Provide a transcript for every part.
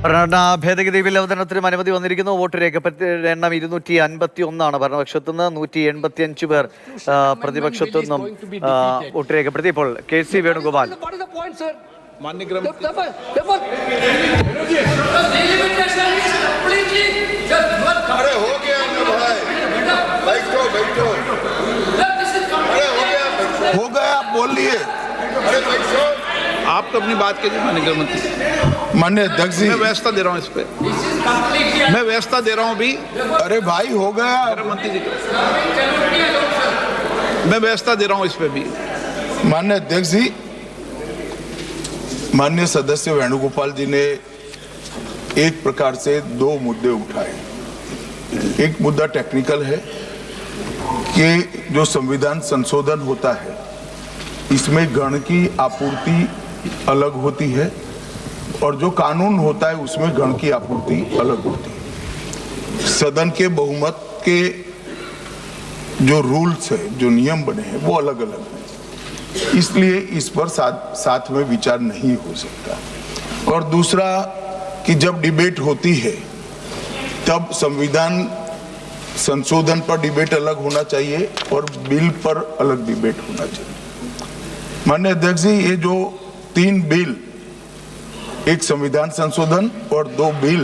ഭരണഘടനാ ഭേദഗതി ബിൽ അവതരണത്തിനും അനുമതി വന്നിരിക്കുന്നു. വോട്ട് രേഖപ്പെടുത്തിയ എണ്ണം 251 ഭരണപക്ഷത്തു നിന്ന് 185 പേർ പ്രതിപക്ഷത്തു നിന്നും വോട്ട് രേഖപ്പെടുത്തി. ഇപ്പോൾ KC വേണുഗോപാൽ. हो गया, बोल लिए। आप तो अपनी बात कीजिए माननीय गृह मंत्री। माननीय अध्यक्ष जी, मैं व्यवस्था दे रहा हूँ इस पे, मैं व्यवस्था दे रहा हूँ अभी। अरे भाई हो गया गृह मंत्री जी, मैं व्यवस्था दे रहा हूँ इस पे भी। माननीय अध्यक्ष जी, माननीय सदस्य वेणुगोपाल जी ने एक प्रकार से 2 मुद्दे उठाए। एक मुद्दा टेक्निकल है कि जो संविधान संशोधन होता है इसमें गण की आपूर्ति अलग होती है और जो कानून होता है उसमें गण की आपूर्ति अलग होती है। सदन के बहुमत के जो रूल्स है, जो नियम बने हैं वो अलग अलग हैं, इसलिए इस पर साथ में विचार नहीं हो सकता। और दूसरा कि जब डिबेट होती है तब संविधान संशोधन पर डिबेट अलग होना चाहिए और बिल पर अलग डिबेट होना चाहिए। माननीय अध्यक्ष जी, ये जो 3 बिल, एक संविधान संशोधन और 2 बिल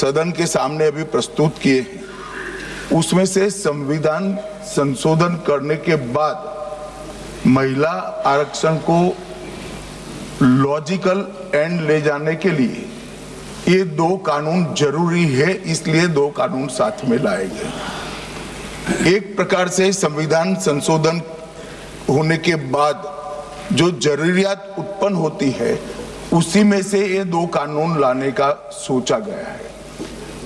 सदन के सामने अभी प्रस्तुत किए हैं, उसमें से संविधान संशोधन करने के बाद महिला आरक्षण को लॉजिकल एंड ले जाने के लिए ये 2 कानून जरूरी है, इसलिए 2 कानून साथ में लाए गए। एक प्रकार से संविधान संशोधन होने के बाद जो जरूरियात उत्पन्न होती है उसी में से ये 2 कानून लाने का सोचा गया है।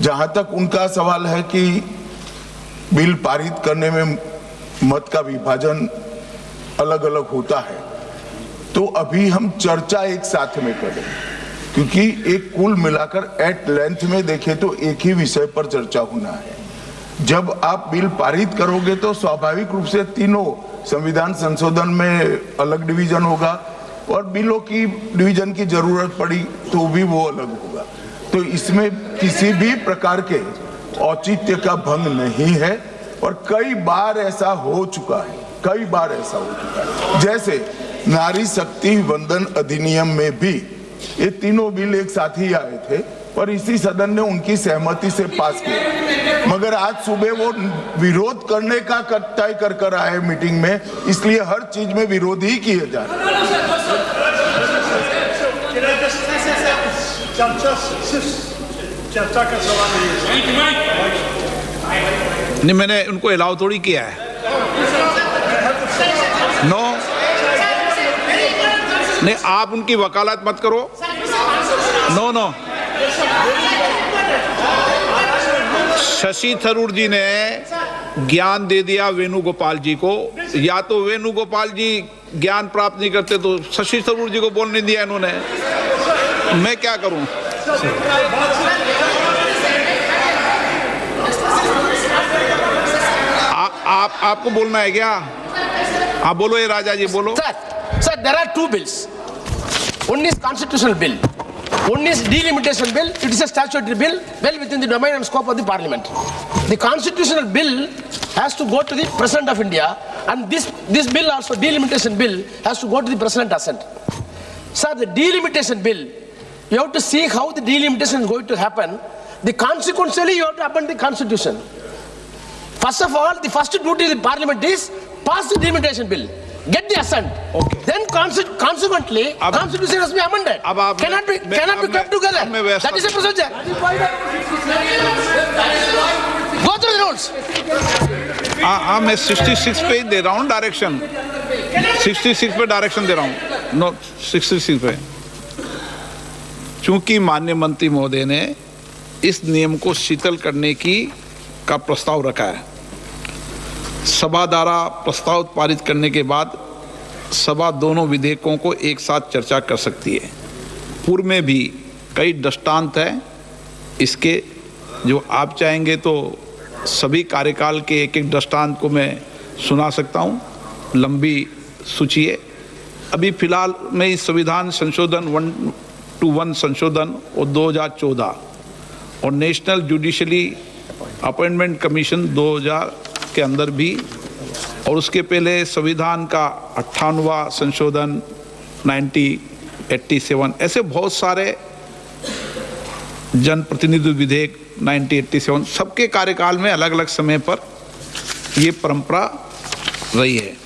जहां तक उनका सवाल है कि बिल पारित करने में मत का विभाजन अलग अलग होता है, तो अभी हम चर्चा एक साथ में करें, क्योंकि एक कुल मिलाकर एट लेंथ में देखें तो एक ही विषय पर चर्चा होना है। जब आप बिल पारित करोगे तो स्वाभाविक रूप से तीनों संविधान संशोधन में अलग डिवीजन होगा और बिलों की डिवीजन की जरूरत पड़ी तो भी वो अलग होगा। तो इसमें किसी भी प्रकार के औचित्य का भंग नहीं है और कई बार ऐसा हो चुका है, कई बार ऐसा हो चुका है। जैसे नारी शक्ति वंदन अधिनियम में भी ये तीनों बिल एक साथ ही आए थे और इसी सदन ने उनकी सहमति से पास किया, मगर आज सुबह वो विरोध करने का तय कर आए मीटिंग में, इसलिए हर चीज में विरोध ही किए जा रहे हैं। नहीं, मैंने उनको अलाउ थोड़ी किया है। नो, नहीं, आप उनकी वकालत मत करो। नो नो, शशि थरूर जी ने ज्ञान दे दिया वेणुगोपाल जी को, या तो वेणुगोपाल जी ज्ञान प्राप्त नहीं करते तो शशि थरूर जी को बोलने दिया इन्होंने, मैं क्या करूं? आपको बोलना है क्या? आप बोलो, ये राजा जी बोलो। Sir, there are 2 bills. One is constitutional bill. One is delimitation bill. It is a statutory bill, well within the domain and scope of the parliament. The constitutional bill has to go to the President of India, and this bill also, delimitation bill, has to go to the President assent. Sir, the delimitation bill, you have to see how the delimitation is going to happen. The consequentially you have to amend the constitution. First of all, the first duty of the parliament is pass the delimitation bill, get the assent. Okay. Then consequently, constitution has to be amended. Cannot be kept together. That is a procedure. Go through the rules. मैं 66 पे दे रहा हूँ direction, 66 पे direction दे रहा हूँ। No, 66 पे, चूंकि माननीय मंत्री महोदय ने इस नियम को शिथिल करने का प्रस्ताव रखा है, सभा द्वारा प्रस्ताव पारित करने के बाद सभा दोनों विधेयकों को एक साथ चर्चा कर सकती है। पूर्व में भी कई दृष्टांत हैं इसके, जो आप चाहेंगे तो सभी कार्यकाल के एक दृष्टांत को मैं सुना सकता हूं, लंबी सूची है। अभी फिलहाल मैं इस संविधान संशोधन 2(1) संशोधन और 2014 और नेशनल जुडिशली अपॉइंटमेंट कमीशन 2000 के अंदर भी, और उसके पहले संविधान का 58वां संशोधन 1987, ऐसे बहुत सारे जनप्रतिनिधि विधेयक 1987, सबके कार्यकाल में अलग अलग समय पर ये परंपरा रही है।